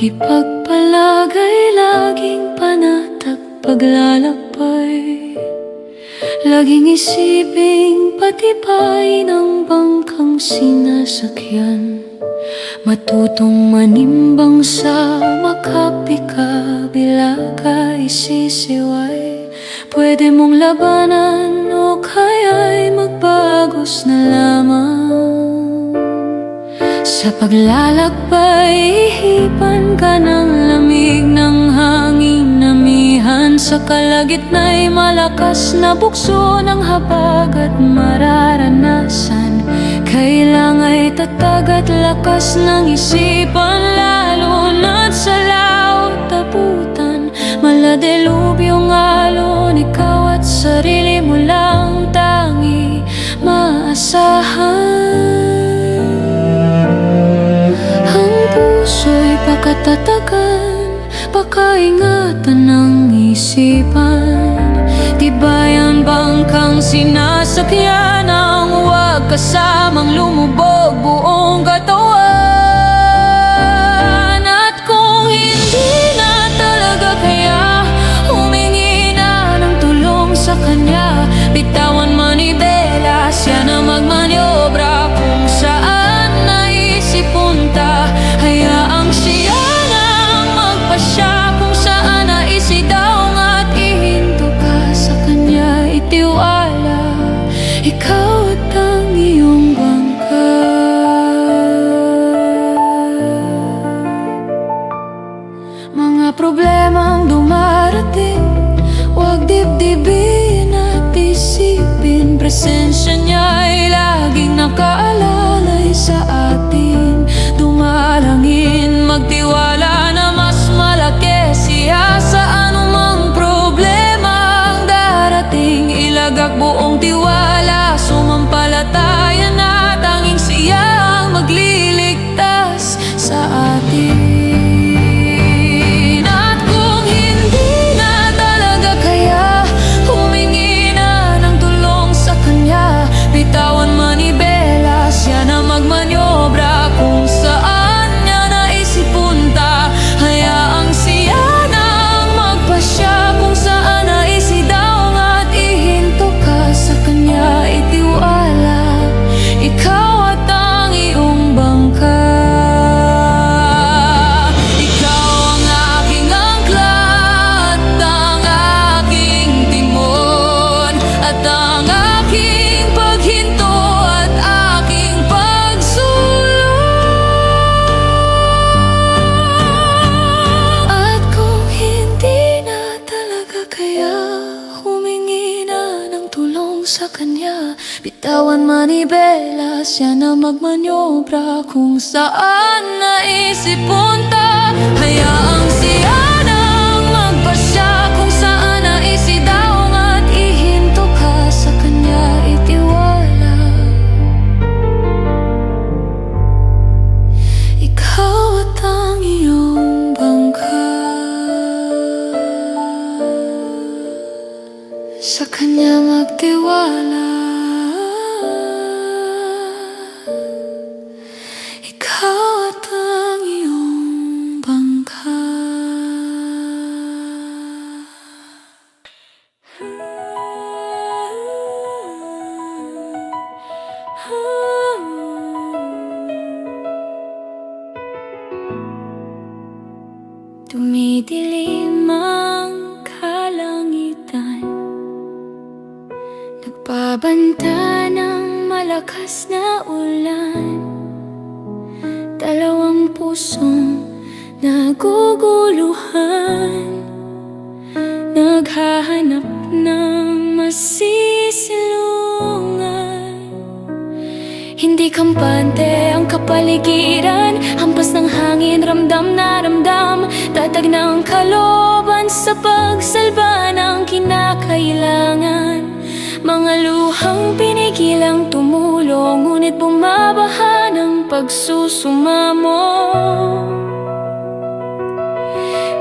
Makipagpalagay, laging panatag paglalakbay. Laging isiping patipayin ang bangkang sinasakyan. Matutong manimbang sa makapikabilaga isisiway. Pwede mong labanan o kaya'y magbagos na lamang. Sa paglalakbay, ihipan ka ng lamig ng hangin. Namihan sa kalagitna'y malakas na bukso ng habag at mararanasan. Kailangan tatag at lakas ng isipan, lalo na't sa laot tabutan. Maladelubyong alon, ikaw at sarili mo lang tangi maasahan. Ang puso'y pakatatagan, pakaingatan ng isipan. Tibayan bangkang sinasakyan, ang huwag kasamang lumubog buong katawan. At kung hindi na talaga kaya, humingi na ng tulong sa kanya. Bitawan manibela, siya na magmaniobra kung saan naisip punta. Hayaang siya na ang magpasya kung saan naisip daw at ihinto ka sa kanya. Itiwala, ikaw at ang iyong bangka. Mga problemang dumarating, huwag dibdibin at isipin. Presensya niya'y laging nakaalalay sa atin. Dumalangin, magtiwala na mas malaki siya sa anumang problema ang darating. Ilagak buong tiwala, sumampalataya na tanging siya ang magliligtas sa atin. At kung hindi na talaga kaya, humingi na ng tulong sa kanya. Bitawan manibela, siya na magmaniobra kung saan niya naisip punta. Hayaang siya na ang magpasya kung saan naisip daw at ihinto ka sa kanya. Itiwala, ikaw at ang iyong bangka. Ikaw ang aking angkla at ang aking timon, at ang aking paghinto at aking pagsulong. At kung hindi na talaga kaya, humingi na ng tulong sa kanya. Bitawan manibela, siya na magmaniobra kung saan naisip punta. Hayaang siya na ang magpasya kung saan naisip daw at ihinto ka sa kanya. Itiwala, ikaw at ang iyong bangka. Sa kanya magtiwala, ikaw at ang iyong bangka. Dumidilim ang kalangitan, nagbabanta ng malakas na ulan. Dalawang pusong naguguluhan, naghahanap ng masisilungan. Hindi kampante ang kapaligiran, hampas ng hangin, ramdam na ramdam. Tatag ng kalooban sa pagsalba ng kinakailangan. Mga luhang pinigilang tumulong, ngunit bumabaha ng pagsusumamo.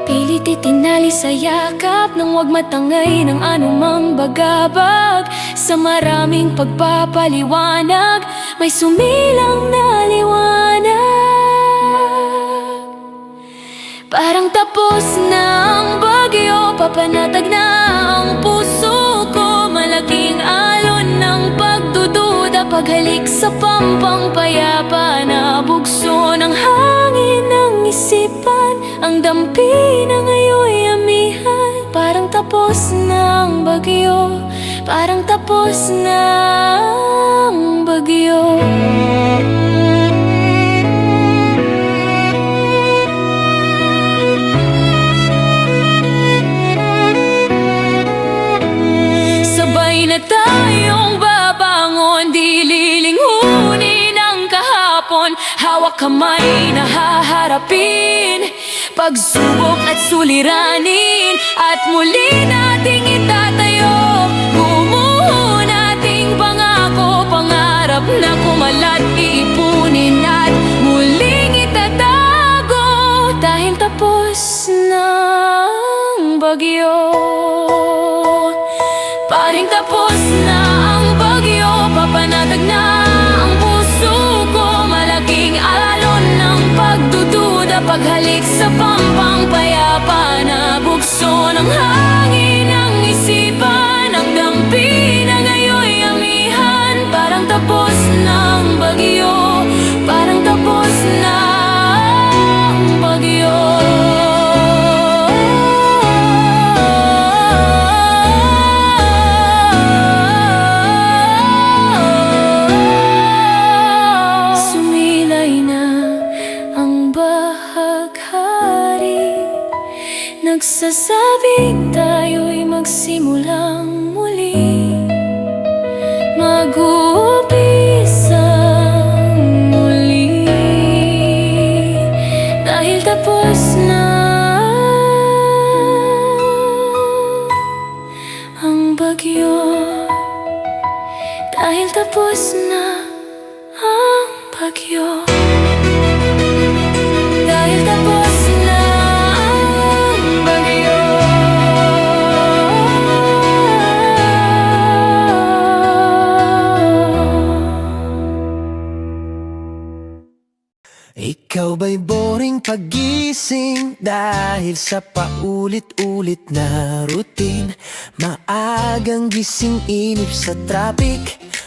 Pilit itinali sa yakap nang wag matangay ng anumang bagabag. Sa maraming pagpapaliwanag, may sumilang na liwanag. Parang tapos na ang bagyo, papanatag na ang puso ko. Malaking alon ng pagdududa, paghalik sa pampang payapa na bugso ng hangin ng isipan. Ang dampi na ngayon'y amihan. Parang tapos na ang bagyo, parang tapos na ang bagyo. Sabay na tayong babangon, di lilingunin ang kahapon. Hawak kamay na haharapin pagsubok at suliranin, at muli nating itatayo bumuo nating pangako. Pangarap na kumalat, iipunin at muling itatago. Dahil tapos na ang bagyo, paring tapos na ang bagyo, papanatag na ang puso ko. Malaking alon ng pagdududa, paghalik sa pampang payapa na bugso ng hangin ng isipan. Ang dampi na ngayon'y amihan. Parang tapos na ang bagyo, parang tapos na ang bagyo. Nagsasabing tayo'y magsimulang muli, mag-uupisang muli. Dahil tapos na ang bagyo, dahil tapos na ang bagyo, dahil tapos na ang bagyo. Ikaw ba'y boring pagising dahil sa paulit-ulit na routine? Maagang gising, inip sa traffic,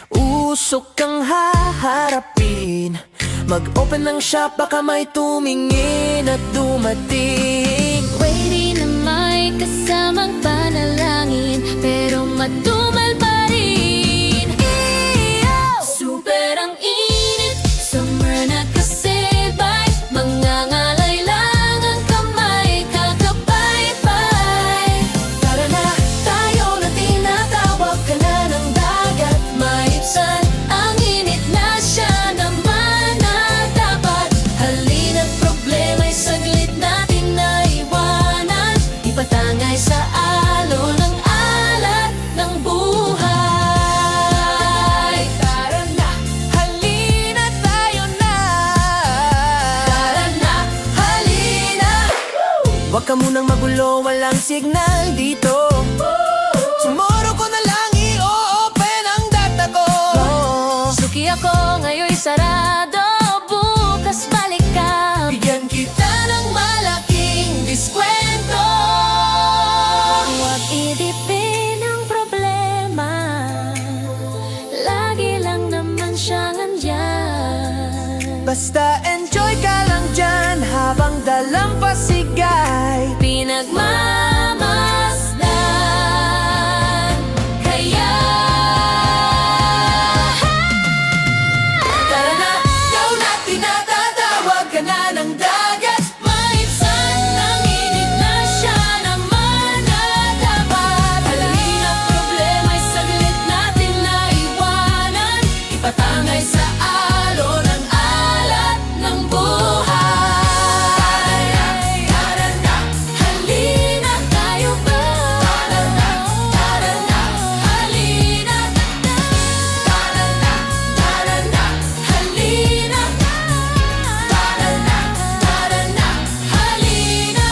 usok kang haharapin. Mag-open ng shop, baka may tumingin at dumating. Pwede na may kasamang panalangin, pero matumal pa rin. Super ang init, summer na kasibay. Mangangalay lang ang kamay, kakapay-pay. Tara na, tayo na tinatawag ka na ng dagat. Maibsan ang init na siya naman na dapat. Halina't problema'y saglit natin naiwanan. Ipatangay sa alon ng alat ng buhay. Tara na, halina tayo na. Tara na, halina. Huwag ka munang magulo, walang signal dito. Tomorrow ko na lang i-open ang data ko. Suki ako ngayon'y sarado, bukas balik ka. Bigyan kita ng malaking diskwento. Huwag idipin ang problema, lagi lang naman siyang andyan. Basta enjoy ka lang dyan habang dalampasigay. Pinagmamasdan kaya. Tara na, ikaw na tinatatawag ka na ng dagat. Maibsan ang init na siya naman na dapat. Halina't problema'y saglit natin naiwanan. Ipatangay sa alon ang alat ng buhay. Tara na, Halina tayo ba? tara na, Halina. tara na, Halina. Halina.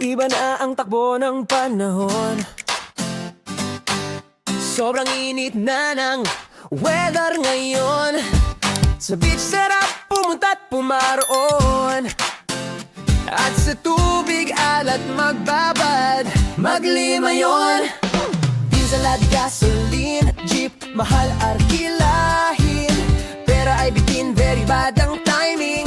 iba na ang takbo ng panahon. Sobrang init na ng weather ngayon. Sa beach sarap pumunta't pumaroon. At sa tubig alat magbabad, maglima yon. Diesel at gasoline, jeep, mahal arkilahin. Pera ay bitin, very bad ang timing.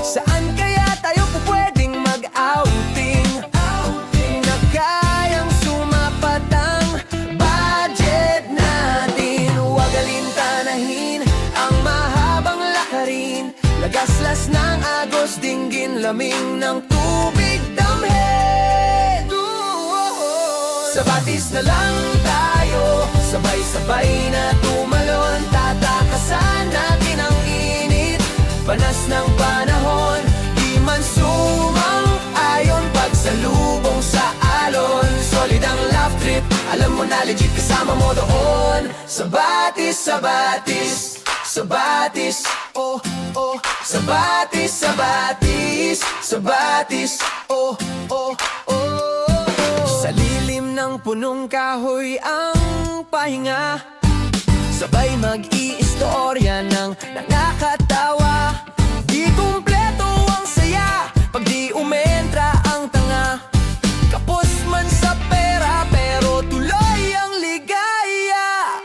Saan kaya tayo po pwedeng mag-outing? Na kayang sumapat ang budget natin. Huwag alintanahin ang mahabang lakarin. Lagaslas ng agos, dinggin laming ng tubig damhin. Sa batis na lang tayo, sabay-sabay na tumalon. Tatakasan natin ang init, panas ng panahon. Di man sumang-ayon, pagsalubong sa alon. Solid ang love trip, alam mo na legit kasama mo doon. Sa batis, sa batis, sa batis, oh, oh. Sa batis, sa batis, sa batis, oh, oh, oh. Sa lilim ng punong kahoy ang pahinga, sabay mag-iistorya ng nakakatawa. Di kumpleto ang saya pag di umentra ang tanga. Kapos man sa pera pero tuloy ang ligaya.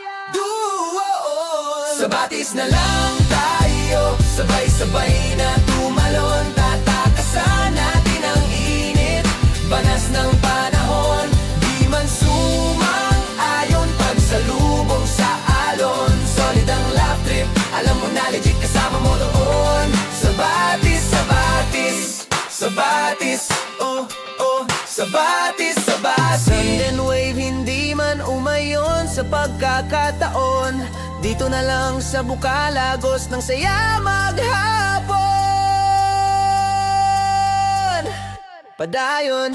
Sa batis na lang tayo, sabay-sabay na tumalon. Tatakasan natin ang init, banas ng panahon. Di man sumang-ayon, pagsalubong sa alon. Solid ang love trip, alam mo na legit kasama mo doon. Sa batis, sa batis, sa batis, oh, oh. Sa batis, sa batis. Sun and wave, hindi man umayon sa pagkakataon. Dito na lang sa Bukalagos ng saya maghapon. Padayon.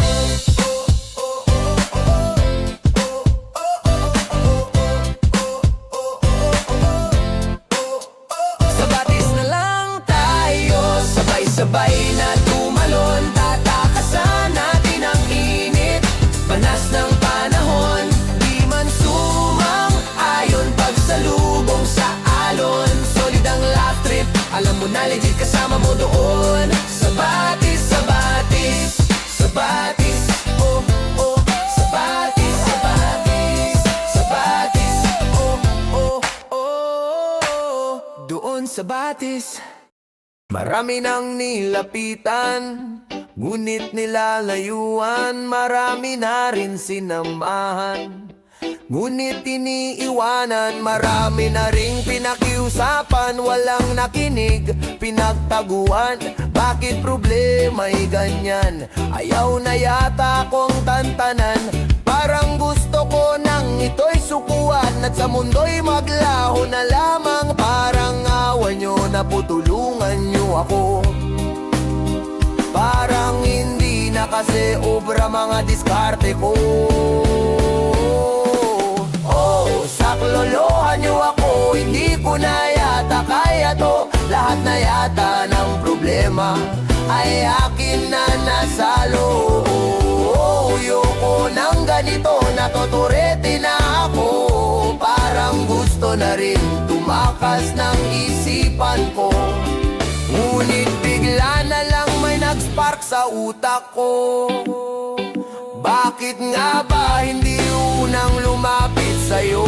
Sa batis na lang tayo, sabay-sabay na tumalon. Tatakasan natin ang init, panas ng panahon. Di man sumang-ayon, pagsalubong sa alon. Solid ang love trip, alam mo na legit kasama mo doon. Sa batis, sa batis, sa batis, oh, oh. Sa batis, sa batis, sa batis, oh, oh, oh. Doon sa batis, marami nang nilapitan, ngunit nilalayuan. Marami na rin sinamahan, ngunit iniiwanan. Marami na ring pinakiusapan, walang nakinig, pinagtaguan. Bakit problema'y ganyan? Ayaw na yata akong tantanan. Parang gusto ko nang ito'y sukuan, at sa mundo'y maglaho na lamang. Parang awa nyo na putulungan nyo ako. Parang hindi na kasi obra mga diskarte ko. Oh, saklolohan nyo ako, hindi ko na yata kaya to. Lahat na yata ng problema ay akin na nasalo. Yoko nang ganito, natuturete na ako. Parang gusto na rin tumakas ng isipan ko. Ngunit bigla na lang may nag-spark sa utak ko. Bakit nga ba hindi unang lumapit sa'yo?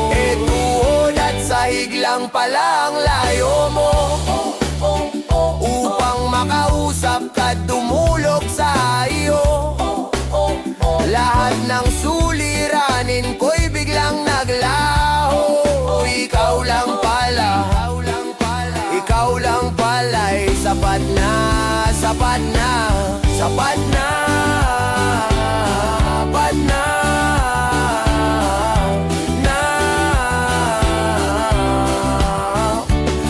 Eh tuhod at sahig lang pala ang layo mo. Upang makausap ka, dumulog sa iyo. Lahat ng suliranin ko'y biglang naglaho. Ikaw lang pala, ikaw lang pala'y sapat na, sapat na, sapat na, sapat na, na.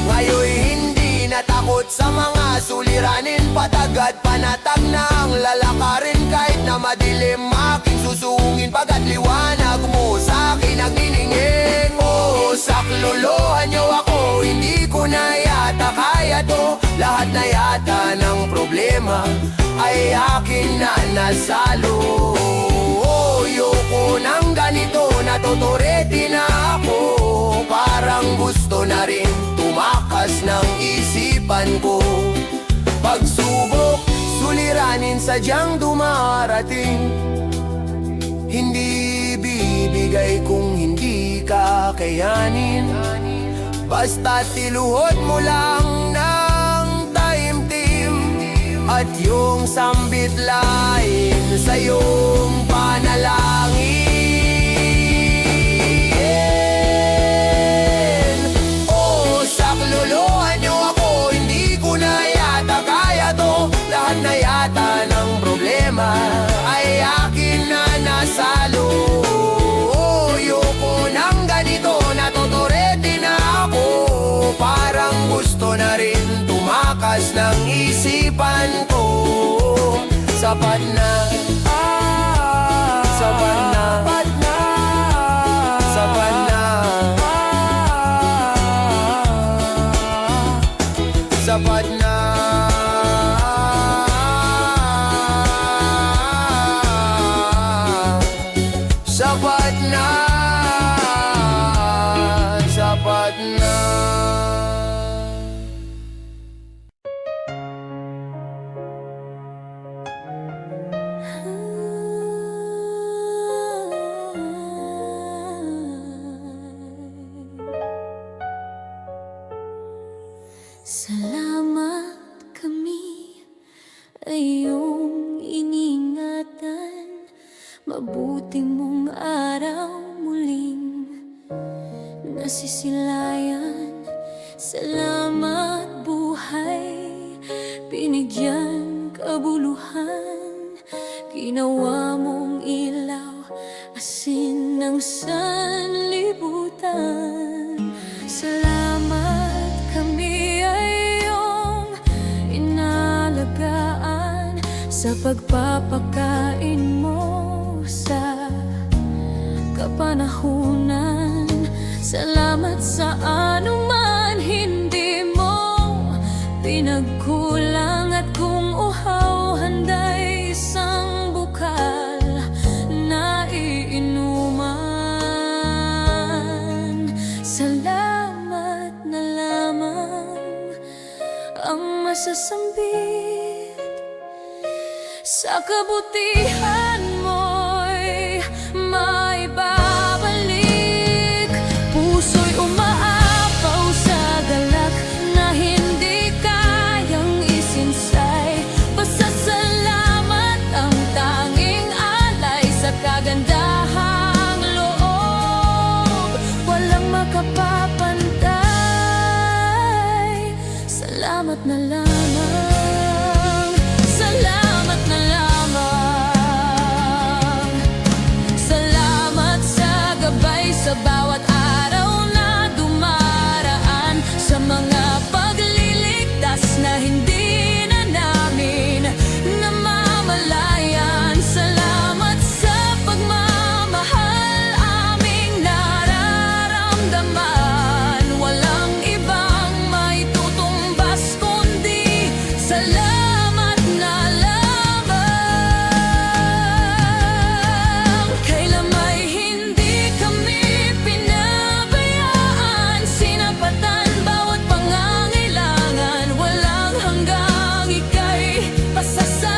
Ngayon'y hindi natakot sa mga suliranin. Patag at panatag na ang lalakarin. Kahit na madilim aking susungin, pagkat liwanag mo sa'kin nagniningin. Oh, saklolohan nyo ako, hindi ko na yata kaya to. Lahat na yata ng problema ay akin na nasalo. Oh, Yoko ng ganito, natuturete na ako. Parang gusto na rin tumakas ng isipan ko. Pagsubok, suliranin sadyang dumarating. Hindi bibigay kung hindi kakayanin. Basta't iluhod mo lang ng taimtim at yung sambit lain sa iyong panalangin. Oh, saklolohan niyo ako, hindi ko na yata kaya to. Lahat na yata ng problema ay akin na nasalo. Oh, yoko ng ganito, natuturete na ako. Parang gusto na rin tumakas ng isipan ko. Sapat na, sapat na, sapat na, sapat na. Sapat na, sapat na. Salamat kami ay iyong iningatan. Mabuti mong araw muling nasisilayan. Salamat buhay, binigyan kabuluhan. Ginawa mong ilaw, asin ng sanlibutan. Salamat kami ay iyong inalagaan sa pagpapakain mo sa kapanahunan. Salamat sa anuman hindi mo pinagkulang. At kung uhaw, handa'y isang bukal na iinuman. Salamat na lamang ang masasambit sa kabutihan mo'y maibabalik. Puso'y umaapaw sa galak na hindi kayang isinsay. Pasasalamat ang tanging alay sa kagandahang loob. Walang makapapantay. Salamat na lamang. Salamat na lamang. Salamat sa gabay sa bawat araw na dumaraan. Sa mga pagliligtas na hindi na namin namamalayan. Salamat sa pagmamahal aming nararamdaman. Walang ibang maitutumbas kundi salamat na lamang. Kailan may hindi kami pinabayaan. Sinapatan bawat pangangailangan. Walang hanggang ika'y pasasalatan.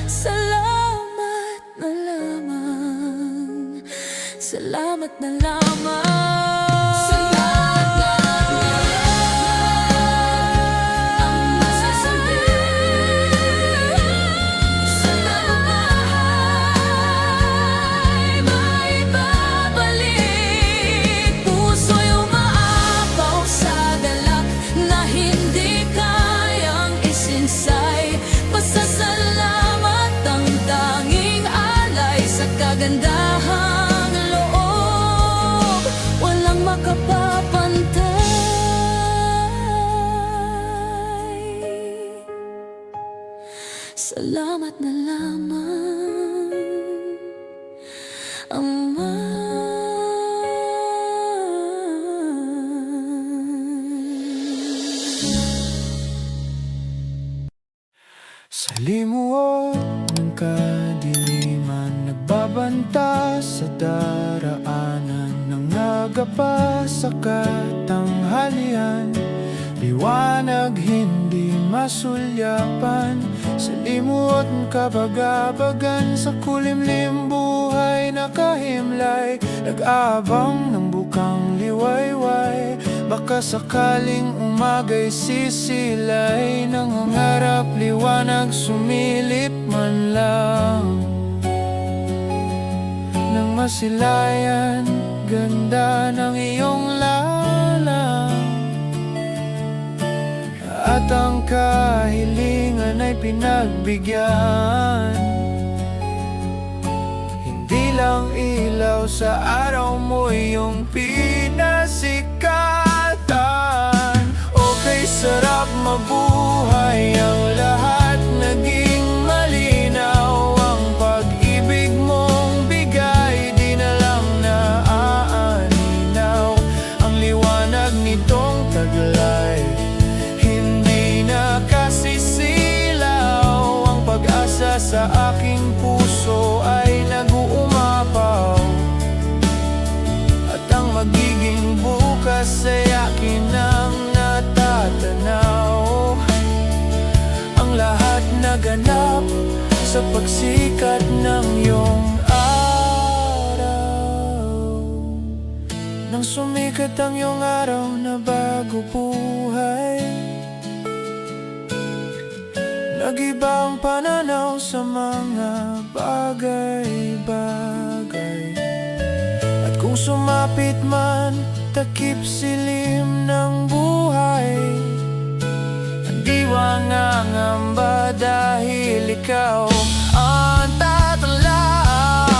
Salamat na lamang. Salamat na lamang. Salamat na lamang ang masasabi. Salamat ay maibabalik. Puso'y umaapaw sa galak na hindi kayang isinsay. Pasasalamat ang tanging alay sa kagandahang loob. Walang makapapantay. Salamat na lamang ang pa sa katanghalian, liwanag hindi masulyapan. Sa limot kabagabagan, sa kulimlim buhay nakahimlay, nag-aabang ng bukang liwayway. Baka sakaling umagay sisilay, nangangarap liwanag sumilip man lang. Nang masilayan, ganda ng iyong lalang, at ang kahilingan ay pinagbigyan. Hindi lang ilaw sa araw mo iyong pinasikatan. Okay, sarap mabuhay, ang lahat naging malinaw. Ang pag-ibig mong bigay, di na lang naaaninaw. Ang liwanag nitong taglay, kasisilaw. Ang pag-asa sa aking puso ay nag-uumapaw, at ang magiging bukas ay akin ang natatanaw. Ang lahat naganap sa pagsikat ng iyong araw. Nang sumikat ang iyong araw na bago buhay, nag-iba ang pananaw sa mga bagay-bagay. At kung sumapit man, takip silim ng buhay, hindi mangangamba dahil ikaw ang tatalaw.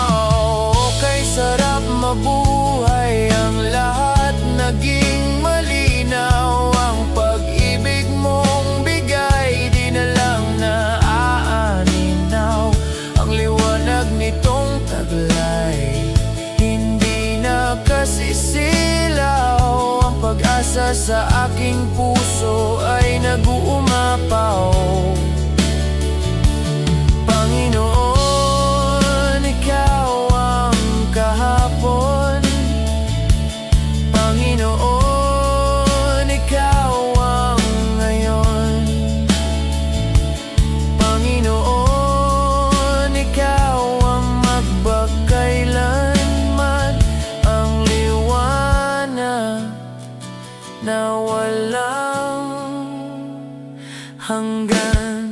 Kay sarap mabuhay, ang lahat naging malinaw. Ang pag-ibig mong bigay, di na lang naaaninaw. Ang liwanag nitong taglay, hindi na kasisilaw. Ang pag-asa sa aking puso ay nag-uumapaw. Panginoon, ikaw ang kahapon. Panginoon, ikaw ang ngayon. Panginoon, ikaw ang magpakailanman. Ang liwanag na walang hanggan.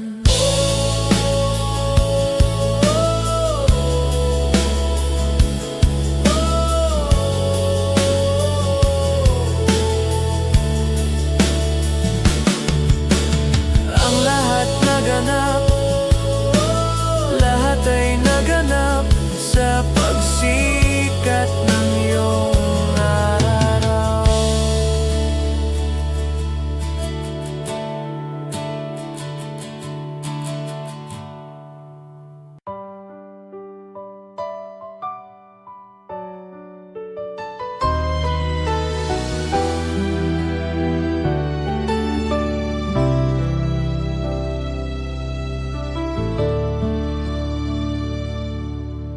Ang lahat naganap, lahat ay naganap sa pagsikat ng iyong araw.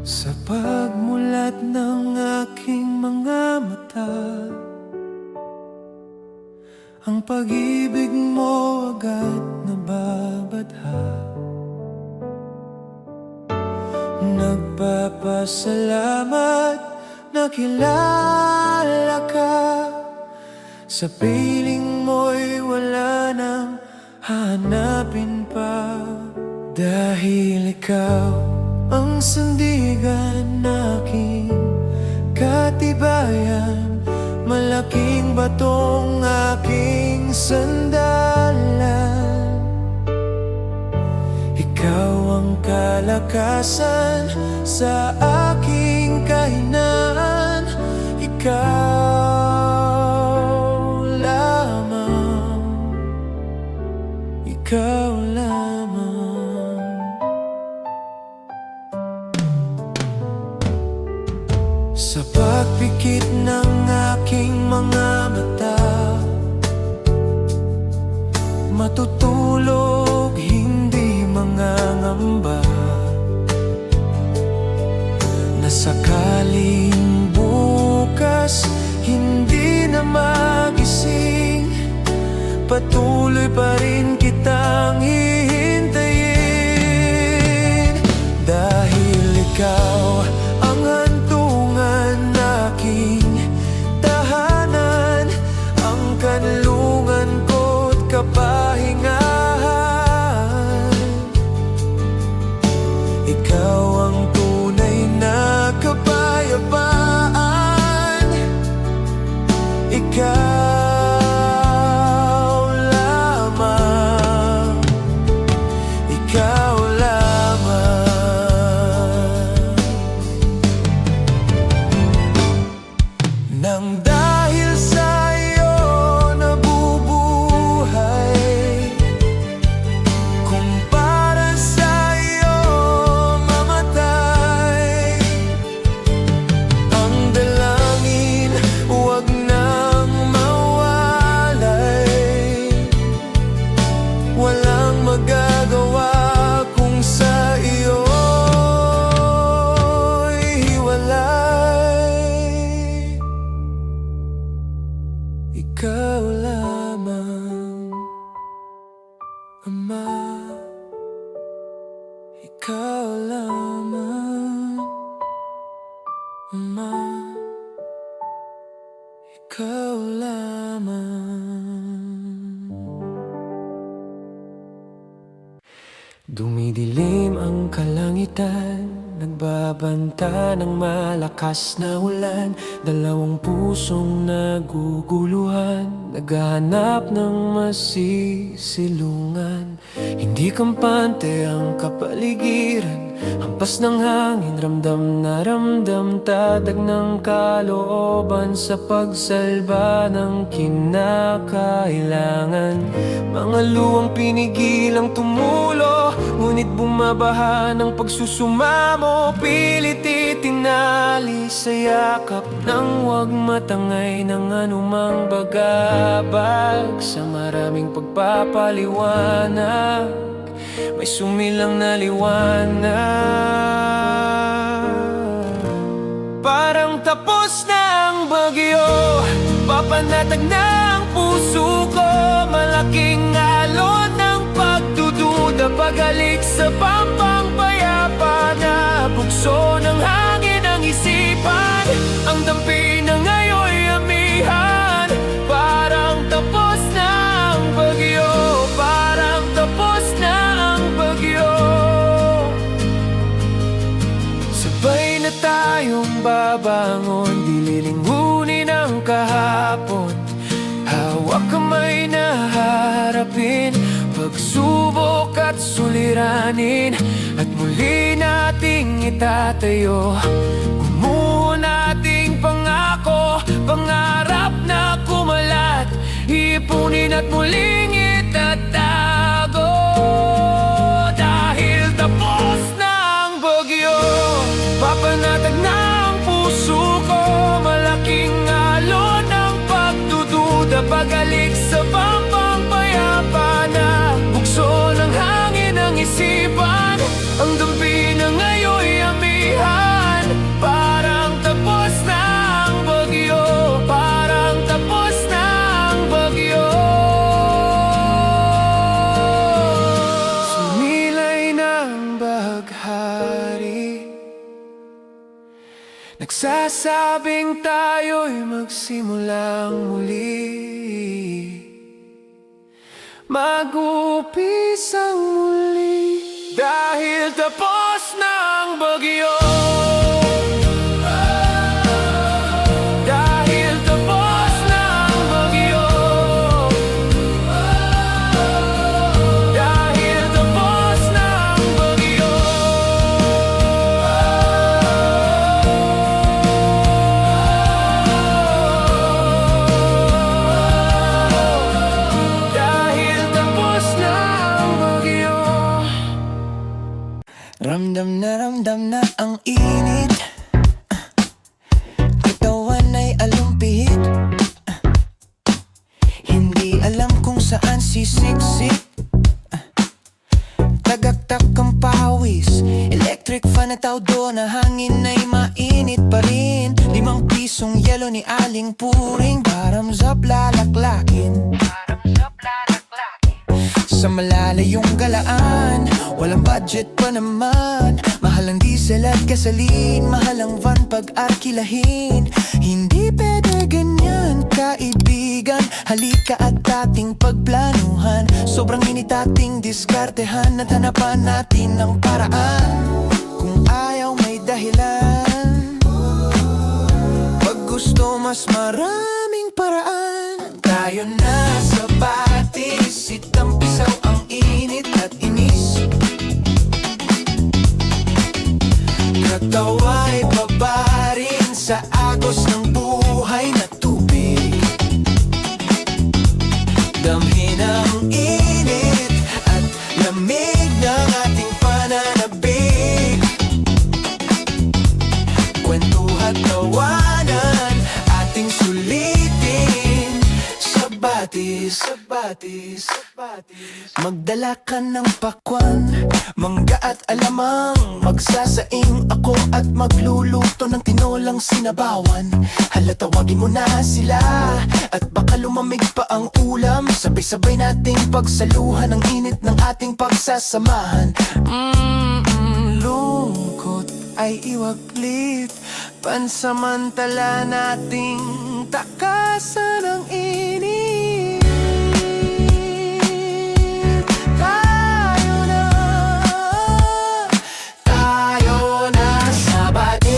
Sa pagmulat ng aking mga mata, ang pag-ibig mo agad nababadha. Nagpapasalamat na kilala ka. Sa piling mo'y wala nang hanapin pa, dahil ikaw ang sandigan aking katibayan, malaking batong aking sandalan. Ikaw ang kalakasan sa aking kahinaan. Ikaw lamang, ikaw lamang. Sa pagpikit ng aking mga mata, matutulog hindi mangangamba, na sakaling bukas na magising, patuloy pa rin kitang hihintayin. Dahil ikaw ang hantungan aking tahanan, ang kanlungan ko't kapahingahan. Ikaw ang tunay na kapayapaan. Ikaw lamang, ikaw lamang. Nang dahil sa iyo nabubuhay, kung para sa iyo mamatay, ang dalangin huwag nang mawalay. Walang magagawa kung sa iyo'y hiwalay. Ikaw lamang, Ama. Ikaw lamang, Ama. Ikaw lamang. Dumidilim ang kalangitan, nagbabanta ng malakas na ulan. Dalawang pusong naguguluhan, naghahanap ng masisilungan. Hindi kampante ang kapaligiran, hampas ng hangin, ramdam na ramdam, tatag ng kalooban sa pagsalba ng kinakailangan. Mga luwang pinigilang tumulo, ngunit bumabaha ng pagsusumamo. Pilit itinali sa yakap nang wag matangay ng anumang bagabag. Sa maraming pagpapaliwanag, may sumilang na liwanag. Parang tapos na ang bagyo, papanatag na ang puso ko. Malaking alon ng pagdududa, paghalik sa pampang payapa na bugso ng hangin ang isipan. Ang dampi na ngayon'y amihan, parang tapos na ang bagyo, parang tapos na ang bagyo. Sabay na tayong babangon, di lilingunin ang kahapon. Hawak kamay na harapin pagsubok at suliranin, at muli nating itatayo gumuho nating pangako. Pangarap na kumalat, ipunin at muling itatago. Dahil tapos na ang bagyo, papanatag na ang puso ko. Malaking alon ng pagdududa, paghalik sa pampang payapa na bugso ng hangin ang isipan. Ang dampi na ngayon'y amihan, parang tapos na ang bagyo, parang tapos na ang bagyo. Sumilay ng bahaghari, nagsasabing tayo'y magsimulang muli. Mag-upisang muli, dahil tapos na ang bagyo. Dahil tapos na ang bagyo. Dahil tapos na ang bagyo. Dahil tapos na ang bagyo. Ramdam na ang init, katawan ay alumpihit. Hindi alam kung saan sisiksik. Tagaktak ang pawis, electric fan at outdoor na hangin ay mainit pa rin. 5 pisong yelo ni Aling Puring, param lalaklakin. Sa malalayong galaan, walang budget pa naman. Mahal ang diesel at gasolin, mahal ang van pag arkilahin. Hindi pwede ganyan, kaibigan. Halika at ating pagplanuhan. Sobrang init ating diskartehan at hanapan natin ng paraan. Kung ayaw may dahilan, pag gusto mas maraming paraan. Tayo na sa batis, itampisaw ang init at inis. Katawa'y babarin sa agos ng buhay na tubig. Damhin ang init at lamig ng ating pananabik. Kwentuha't tawanan ating sulitin sa batis, sa batis, sa batis. Magdala ka ng pakwan, mangga at alamang. Magsasaing ako at magluluto ng tinolang sinabawan. Hala, tawagin mo na sila at baka lumamig pa ang ulam. Sabay-sabay nating pagsaluhan ang init ng ating pagsasamahan. Lungkot ay iwaglit, pansamantala nating takasan ang init. Tayo na sa batis.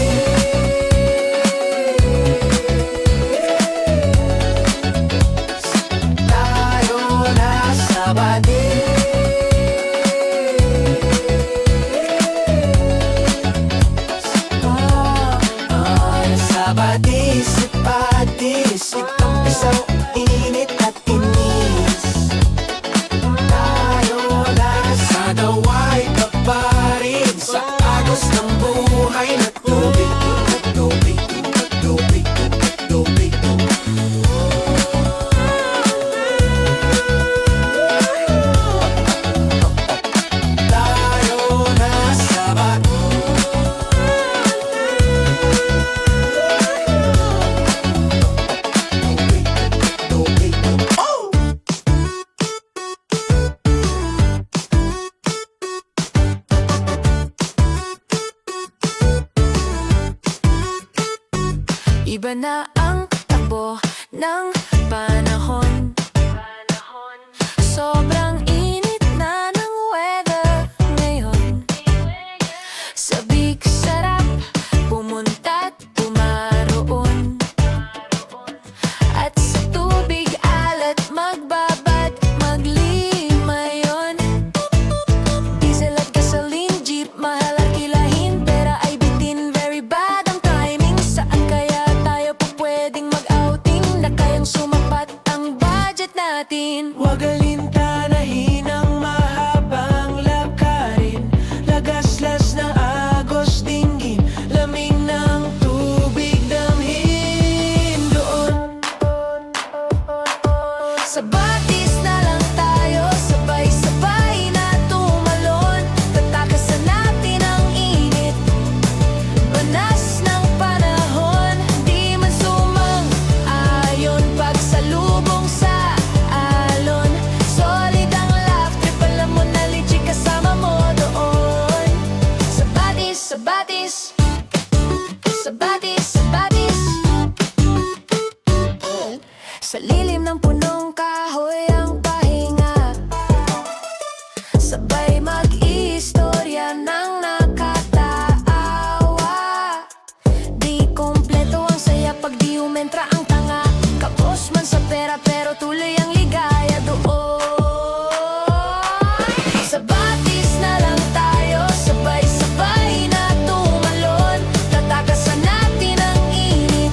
Tayo na sa batis. Batis at batis, itampisaw ang init at inis. Tayo na sa dawa'y kaparin sa agos ng buhay na tubig. Tubig, tubig, tubig. Tayo na sa batis. Iba na ang takbo ng panahon. Sobrang init na ng weather ngayon. Sabik sarap pumunta't pumaroon. At sa tubig alat magbabad, maglimayon. Diesel at gasoline, jeep, mahal at kilahin. Pera ay bitin, very bad ang timing. Saan kaya tayo po pwedeng mag-outing na kayang sumapat ang budget natin? Huwag alintanahin ang mahabang lakarin. Lagaslas na agos dinggin, lamig ng tubig damhin doon. Sa batis na lang tayo, sabay-sabay na tumalon. Tatakasan natin ang init, banas ng panahon. Di man sumang-ayon pagsalubong sa alon. Solid ang laugh trip, alam mo na legit kasama mo doon. Sa batis, sa batis, sa batis, sa batis. Sa lilim ng punong kahoy ang pahinga, sabay mag-istorya ng nakataawa. Di kompleto ang saya pag di umentra ang tanga. Kapos man sa pera pero tuloy ang ligaya doon. Sa batis na lang tayo, sabay-sabay na tumalon. Tatakasan natin ang init,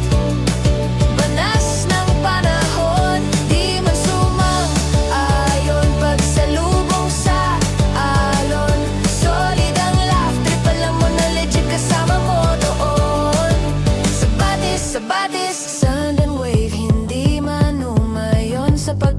banas ng panahon. Di man sumang-ayon pagsalubong sa alon. Solid ang laugh trip, alam mo na legit kasama mo doon. Sa batis, sa batis. Sand and wave, hindi man umayon sa pag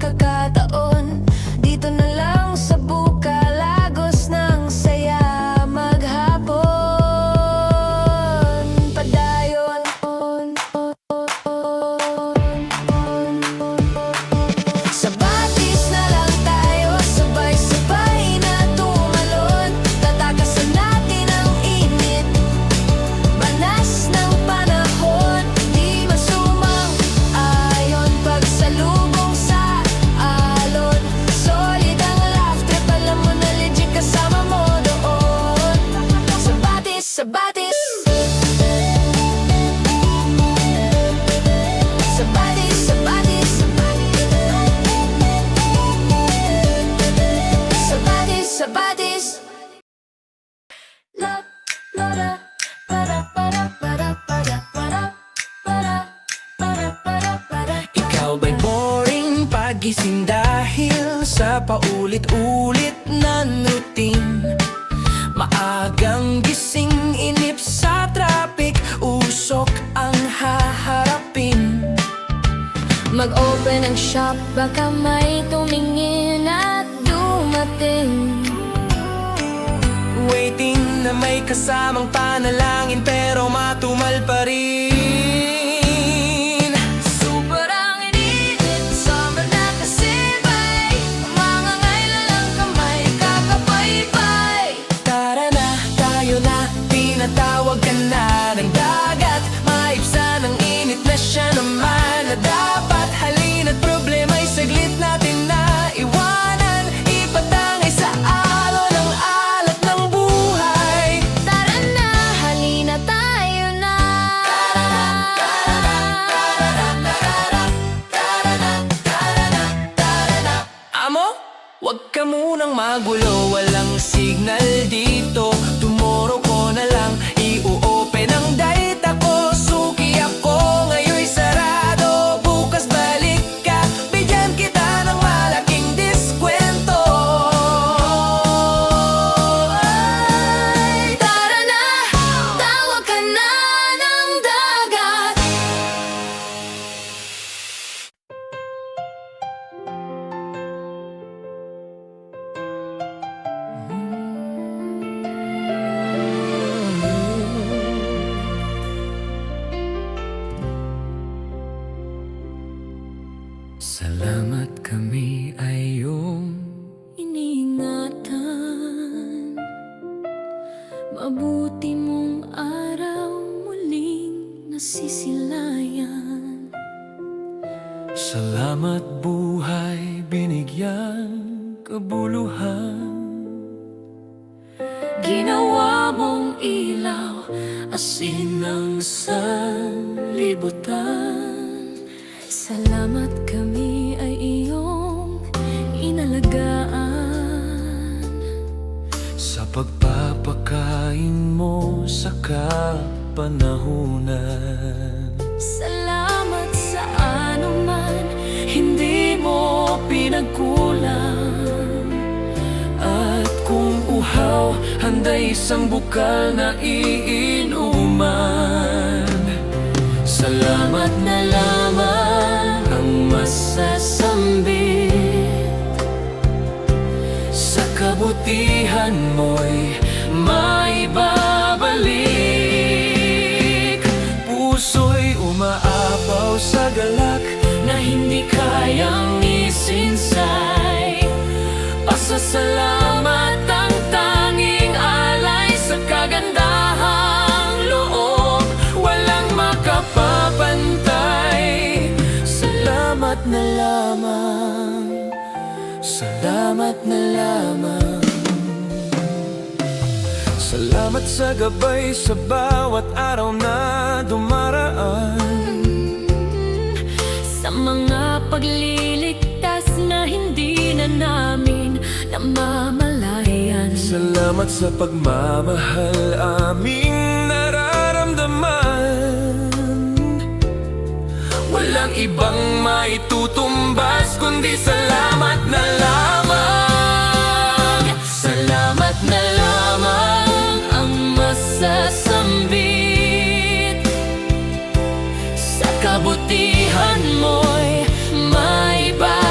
nagising dahil sa paulit-ulit na routine. Maagang gising, inip sa traffic, usok ang haharapin. Mag-open ang shop, baka may tumingin at dumating. Waiting na may kasamang panalangin, pero matumal pa rin. Super ang init, summer na kasibay, mga ngayla lang kamay, kakapaybay. Tara na, tayo na, tinatawag ka na ng dagat. Maibsan ang init na siya naman na dapat. Halina't problema'y saglit natin na iwanan. Ipatangay sa araw ng alat ng buhay. Tara na, halina tayo na. Amo, wag ka munang magulo, walang signal dito. Tomorrow ko na lang i-open ang data ko. Suki ako, ngayon'y sarado. Bukas balik ka, bigyan kita ng malaking diskwento. Ay, Tara na, tawag ka na ng dagat. salamat kami ay iyong Iniingatan, mabuti mong araw muling nasisilayan. salamat buhay, binigyan kabuluhan. Ginawa mong ilaw, asin ng sanlibutan. Salamat kami ay iyong inalagaan. Sa pagpapakain mo sa kapanahunan. Salamat sa anuman, hindi mo pinagkulang. At kung uhaw, handay isang bukal na iinuman. Salamat na lamang ang masasambit. Sa kabutihan mo'y maibabalik. Puso'y umaapaw sa galak na hindi kayang isinsay. Pasasalamat ang tanging alay sa kagandahang loob, walang makapapantay. Salamat na lamang, salamat na lamang. Salamat sa gabay sa bawat araw na dumaraan. Sa mga pagliligtas na hindi na namin namamalayan. Salamat sa pagmamahal aming nararamdaman. Walang ibang maitutumbas kundi salamat na lamang. Salamat na lamang ang masasambit. Sa kabutihan mo'y maibabalik.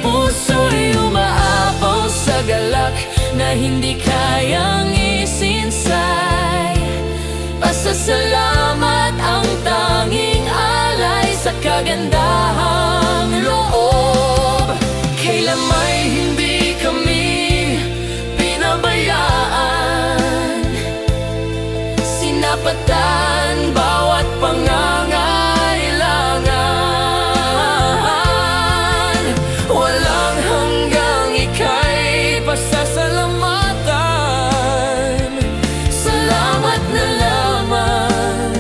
Puso'y umaapaw sa galak na hindi kayang isinsay. Pasasalamat ang tanging alay sa kagandahang loob. Kailan may hindi kami pinabayaan. Sinapatan bawat pangangailangan. Walang hanggang ika'y pasasalamatan. Salamat na lamang,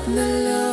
na lang.